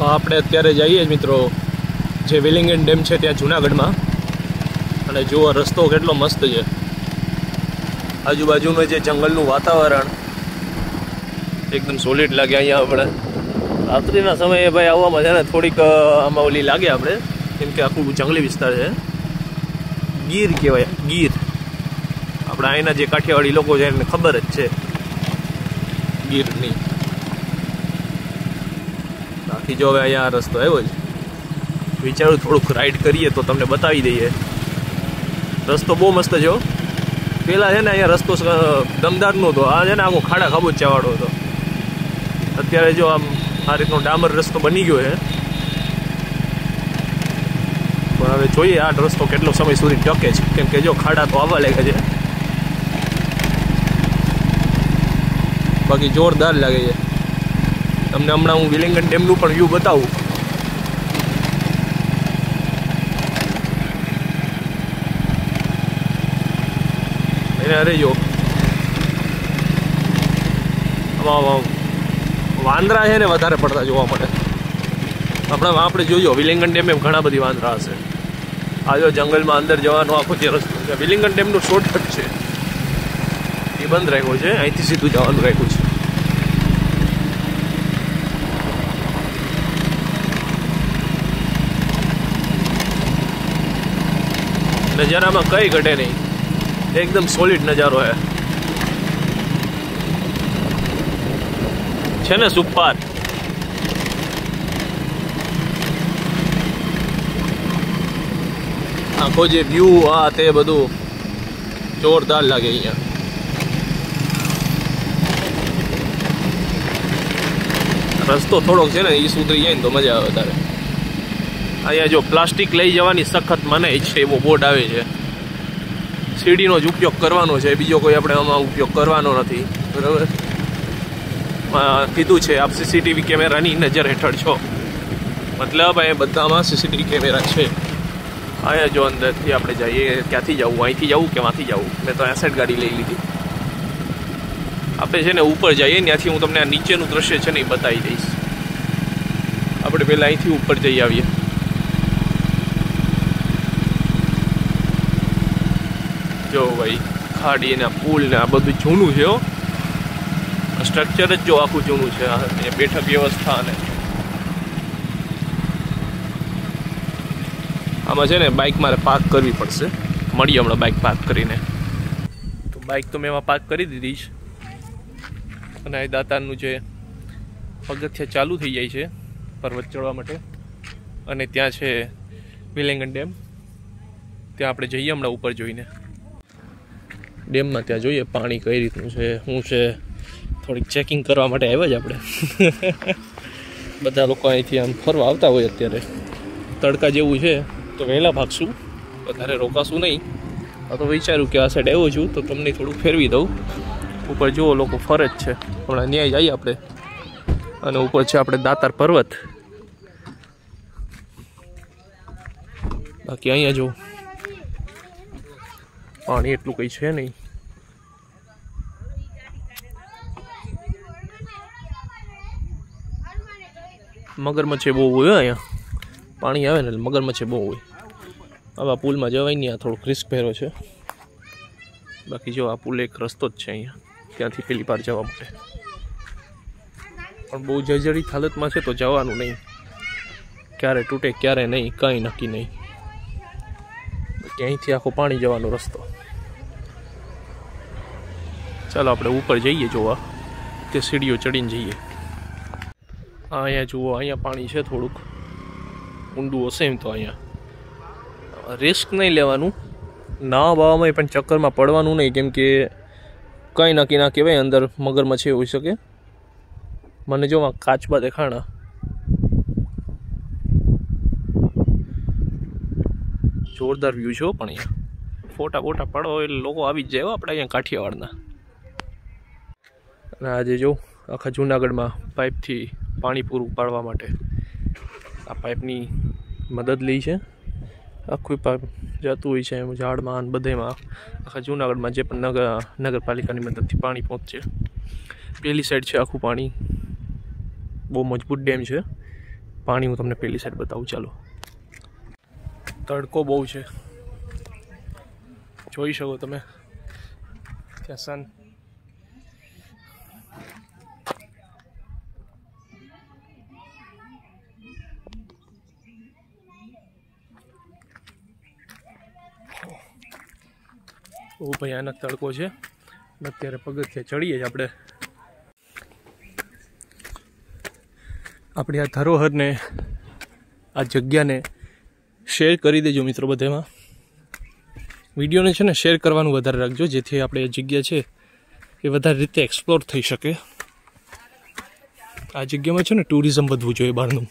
આપણે અત્યારે જઈએ મિત્રો જે વિલિંગન ડેમ છે ત્યાં જૂનાગઢમાં, અને જુઓ રસ્તો કેટલો મસ્ત છે. આજુબાજુનું જે જંગલનું વાતાવરણ એકદમ સોલિડ લાગે. અહીંયા આપણે રાત્રિના સમયે ભાઈ આવવામાં છે ને થોડીક આમાં ઓલી લાગે આપણે, કેમ કે આખું જંગલી વિસ્તાર છે. ગીર કહેવાય, ગીર. આપણા અહીંના જે કાઠિયાવાડી લોકો છે એને ખબર જ છે ગીરની. બાકી જો હવે અહીંયા રસ્તો આવ્યો છે, વિચારું થોડુંક રાઈડ કરીએ તો તમને બતાવી દઈએ. રસ્તો બહુ મસ્ત છે. પહેલાં છે ને અહીંયા રસ્તો દમદાર નહોતો, આ છે ને આખો ખાડા ખાબોચિયાવાળો હતો. અત્યારે જો આમ આ રીતનો ડામર રસ્તો બની ગયો છે. પણ હવે જોઈએ આ રસ્તો કેટલો સમય સુધી ટકે છે, કેમ કે જો ખાડા તો આવવા લાગે છે. બાકી જોરદાર લાગે છે. તમને હમણાં હું વિલિંગન ડેમનું પણ વ્યૂ બતાવું. એને અરે જો વાંદરા છે ને વધારે પડતા જોવા મળે. આપણે જોજો વિલિંગન ડેમ એમ ઘણા બધી વાંદરા હશે. આ જો જંગલમાં અંદર જવાનો આખો જે રસ્તો છે, વિલિંગન ડેમનું શોર્ટકટ છે એ બંધ રાખ્યો છે, અહીંથી સીધું જવાનું રાખ્યું છે. નજારામાં કઈ ઘટે નહીં, એકદમ સોલિડ નજારો છે ને સુપાર. આખો જે વ્યૂ આ તે બધું જોરદાર લાગે. અહીંયા રસ્તો થોડોક છે ને એ સુધરી જાય ને તો મજા આવે તારે. અહીંયા જો પ્લાસ્ટિક લઈ જવાની સખત મનાઈ છે એવો બોર્ડ આવે છે. સીડીનો જ ઉપયોગ કરવાનો છે, બીજો કોઈ આપણે આમાં ઉપયોગ કરવાનો નથી. બરાબર, કીધું છે આપ સીસીટીવી કેમેરાની નજર હેઠળ છો, મતલબ અહીંયા બધામાં સીસીટીવી કેમેરા છે. અહીંયા જો અંદરથી આપણે જઈએ, ક્યાંથી જવું, અહીંથી જવું કે માંથી જવું. મેં તો એસેટ ગાડી લઈ લીધી. આપણે છે ને ઉપર જઈએ, ત્યાંથી હું તમને આ નીચેનું દ્રશ્ય છે ને એ બતાવી દઈશ. આપણે પહેલાં અહીંથી ઉપર જઈ આવીએ. જો ભાઈ ખાડી ને પુલ ને આ બધું જૂનું છે. સ્ટ્રક્ચર જ જો આખું જૂનું છે. બેઠક વ્યવસ્થા ને આમાં છે ને બાઇક મારે પાર્ક કરવી પડશે. મળીએ હમણાં બાઇક પાર્ક કરીને. તો બાઇક તો મેં એમાં પાર્ક કરી દીધી છે. અને આ દાતારનું જે પગથિયા ચાલુ થઈ જાય છે પર્વત ચડવા માટે, અને ત્યાં છે વિલિંગન ડેમ. ત્યાં આપણે જઈએ હમણાં ઉપર જોઈને ડેમમાં. ત્યાં જોઈએ પાણી કઈ રીતનું છે, શું છે. થોડીક ચેકિંગ કરવા માટે આવ્યા જ આપણે. બધા લોકો અહીંથી આમ ફરવા આવતા હોય. અત્યારે તડકા જેવું છે તો વહેલા ભાગશું, વધારે રોકાશું નહીં. તો વિચાર્યું કે આ સાઈડ આવ્યો છું તો તમને થોડુંક ફેરવી દઉં. ઉપર જુઓ લોકો ફરે જ છે. હમણાં ન્યાય જઈએ આપણે. અને ઉપર છે આપણે દાતાર પર્વત. બાકી અહીંયા જો પાણી એટલું કંઈ છે નહીં. મગરમચ્છ બહુ હોય અહીંયા. પાણી આવે ને મગરમચ્છ બહુ હોય. આવા પુલમાં જવાય નહીં, આ થોડુંક રિસ્ક ભેરો છે. બાકી જો આ પુલ એક રસ્તો જ છે અહીંયા, ત્યાંથી પેલી પાર જવા માટે. પણ બહુ જર્જરિત હાલતમાં છે તો જવાનું નહીં. ક્યારે તૂટે ક્યારે નહીં, કંઈ નક્કી નહીં. ક્યાંયથી આખો પાણી જવાનો રસ્તો. ચાલો આપણે ઉપર જઈએ જોવા. તે સીડીઓ ચડીને જઈએ. અહીંયા જુઓ, અહીંયા પાણી છે થોડુંક ઊંડું હશે એમ તો. અહીંયા રિસ્ક નહીં લેવાનું, નાવા બાવામાં પણ ચક્કરમાં પડવાનું નહીં, કેમ કે કંઈ નક્કી ના કહેવાય. અંદર મગરમચ્છ હોઈ શકે. મને જો કાચબા દેખાણા. જોરદાર વ્યૂ છે પણ અહીંયા ફોટા બોટા પાડો એટલે લોકો આવી જ જાય આપણે અહીંયા કાઠિયાવાડના. અને આજે જો આખા જૂનાગઢમાં પાઇપથી પાણી પૂરું પાડવા માટે આ પાઇપની મદદ લઈ છે. આખું પાઇપ જતું હોય છે એમ ઝાડમાં બધેમાં. આખા જૂનાગઢમાં જે પણ નગરપાલિકાની મદદથી પાણી પહોંચશે. પેલી સાઈડ છે આખું પાણી, બહુ મજબૂત ડેમ છે. पानी हूँ तमने पेली साइड बताऊँ। चालो तड़को बहु है, જોઈ શકો તમે ત્યાં સન। બહુ ભયાનક તડકો છે। અત્યારે પગથિયા ચડીએ જ આપણે આપણી આ ધરોહરને, આ જગ્યાને શેર કરી દેજો મિત્રો બધામાં। વિડીયોને છે ને શેર કરવાનું વધારે રાખજો, જેથી આપણે એ જગ્યા છે એ વધારે રીતે એક્સપ્લોર થઈ શકે। આ જગ્યામાં છે ને ટુરિઝમ વધવું જોઈએ બહારનું,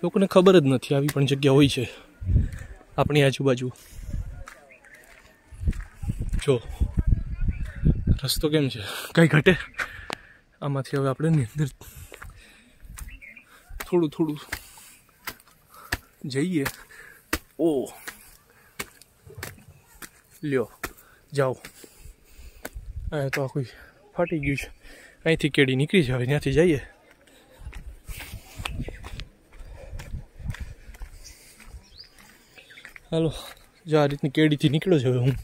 લોકોને ખબર જ નથી આવી પણ જગ્યા હોય છે આપણી આજુબાજુ। જો રસ્તો કેમ છે, કઈ ઘટે આમાંથી। હવે આપણે અંદર થોડું થોડું જઈએ। ઓ લ્યો જાઓ, આ તો આખું ફાટી ગયું છે। અહીંથી કેડી નીકળી છે, હવે ત્યાંથી જઈએ। હાલો, જો આ રીતની કેડીથી નીકળ્યો છે હવે હું।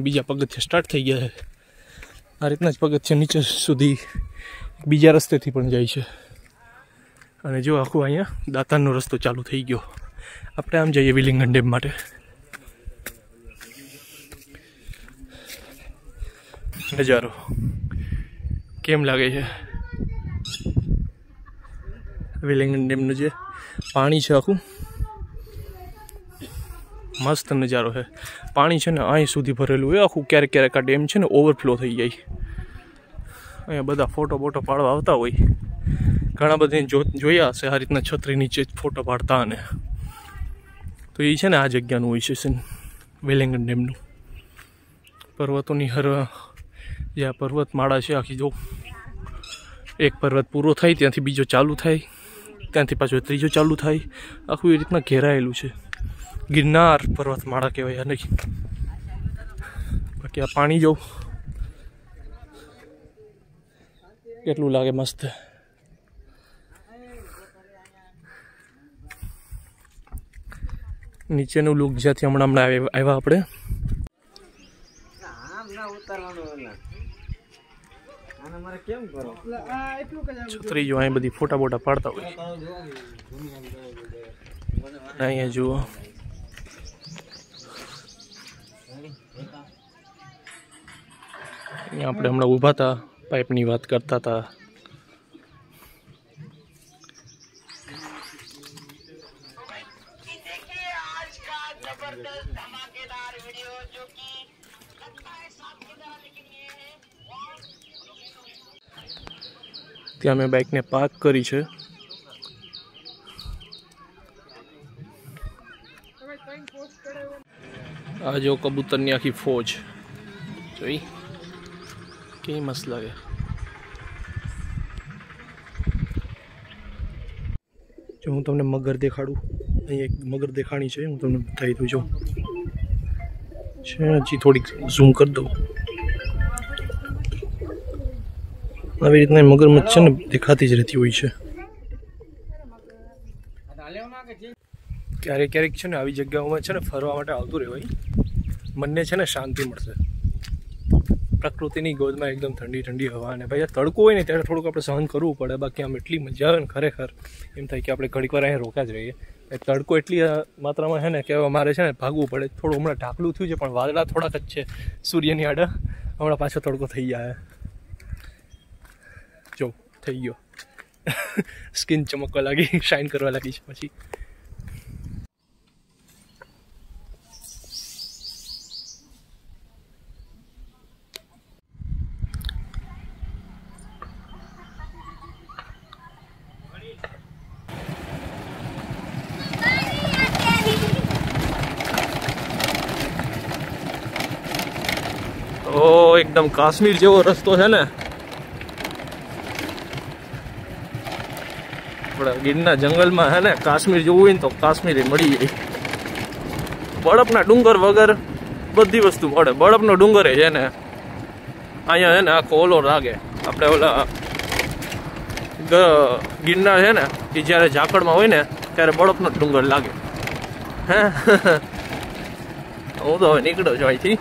બીજા પગથિયા સ્ટાર્ટ થઈ ગયા છે। આ રીતના જ પગથિયા નીચે સુધી બીજા રસ્તેથી પણ જાય છે। અને જો આખું અહીંયા દાતારનો રસ્તો ચાલુ થઈ ગયો। આપણે આમ જઈએ વિલિંગડન ડેમ માટે। નજારો કેમ લાગે છે? વિલિંગડન ડેમનું જે પાણી છે આખું મસ્ત નજારો છે। પાણી છે ને અહીં સુધી ભરેલું હોય આખું। ક્યારેક ક્યારેક આ ડેમ છે ને ઓવરફ્લો થઈ જાય। અહીંયા બધા ફોટો બોટો પાડવા આવતા હોય, ઘણા બધા જોયા હશે આ રીતના છત્રી નીચે જ ફોટો પાડતા। અને તો એ છે ને આ જગ્યાનું હોય છે વિલિંગડન ડેમનું। પર્વતોની જે આ પર્વતમાળા છે આખી, જો એક પર્વત પૂરો થાય ત્યાંથી બીજો ચાલુ થાય, ત્યાંથી પાછો ત્રીજો ચાલુ થાય, આખું એ રીતના ઘેરાયેલું છે। ગિરનાર પર્વતમાળા કહેવાય આ નહીં। બાકી આ પાણી જો કેટલું લાગે મસ્ત। નીચેનું લુક જ્યાંથી હમણાં આવ્યા આપણે, છત્રી જો અહીં બધી ફોટા બોટા પાડતા હોય। અહીંયા જુઓ અહીંયા આપણે હમણાં ઊભા હતા, પાઇપની વાત કરતા હતા। ત્યાં મેં બાઇકને પાર્ક કરી છે। આ જો કબૂતરની આખી ફોજ જોઈ, કેવી મસ્ત લાગે। જો હું તમને મગર દેખાડું, અહીં એક મગર દેખાણી છે, હું તમને બતાવી દઉં। જો છે, હજી થોડીક ઝૂમ કરી દઉં। આવી રીતના મગરમચ્છ છે ને દેખાતી જ રહેતી હોય છે। ક્યારેક ક્યારેક છે ને આવી જગ્યાઓમાં છે ને ફરવા માટે આવતું રહેવાય, મનને છે ને શાંતિ મળશે। પ્રકૃતિની ગોદમાં એકદમ ઠંડી ઠંડી હવા, અને ભાઈ આ તડકો હોય ને ત્યારે થોડુંક આપણે સહન કરવું પડે। બાકી આમ એટલી મજા આવે ને ખરેખર, એમ થાય કે આપણે ઘડીક વાર અહીંયા રોક્યા જ રહીએ। તડકો એટલી માત્રામાં છે ને કે મારે છે ને ભાગવું પડે। થોડું હમણાં ઢાકલું થયું છે, પણ વાદળા થોડાક જ છે સૂર્યની આડા, હમણાં પાછો તડકો થઈ જાય। જો થઈ ગયો, સ્કિન ચમકવા લાગી, શાઇન કરવા લાગી છે પછી। ઓ એકદમ કાશ્મીર જેવો રસ્તો છે ને, આપણે ગીરના જંગલમાં છે ને કાશ્મીર જોવું હોય ને તો કાશ્મીર મળી જાય। બરફના ડુંગર વગર બધી વસ્તુ મળે। બરફનો ડુંગર છે ને અહીંયા છે ને આખો ઓલો લાગે, આપણે ઓલા ગિરનાર છે ને એ જ્યારે ઝાકળમાં હોય ને ત્યારે બરફનો ડુંગર લાગે. હે હું તો હવે નીકળ્યો છું અહીંથી.